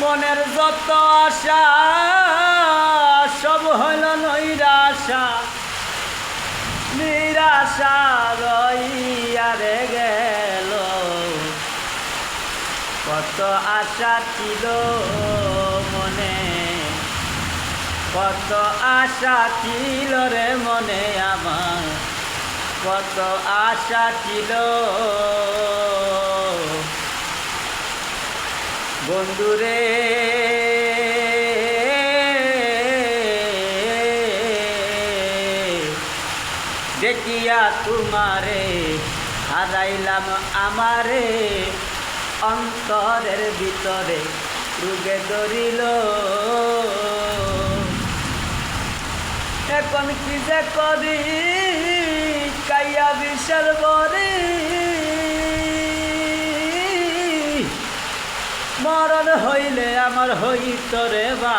মনের যত আশা সব হইল নৈরাশা, নিরাশা রইয়ারে গেল। কত আশা ছিল মনে, কত আশা ছিল রে মনে আমার, কত আশা ছিল বন্ধুরে। দেখিয়া তোমারে হারাইলাম আমারে, অন্তরের ভিতরে রুগে ধরিল। এখন কি যে করি কাইয়া বিষের বরি, মরণ হইলে আমার হইত রে বা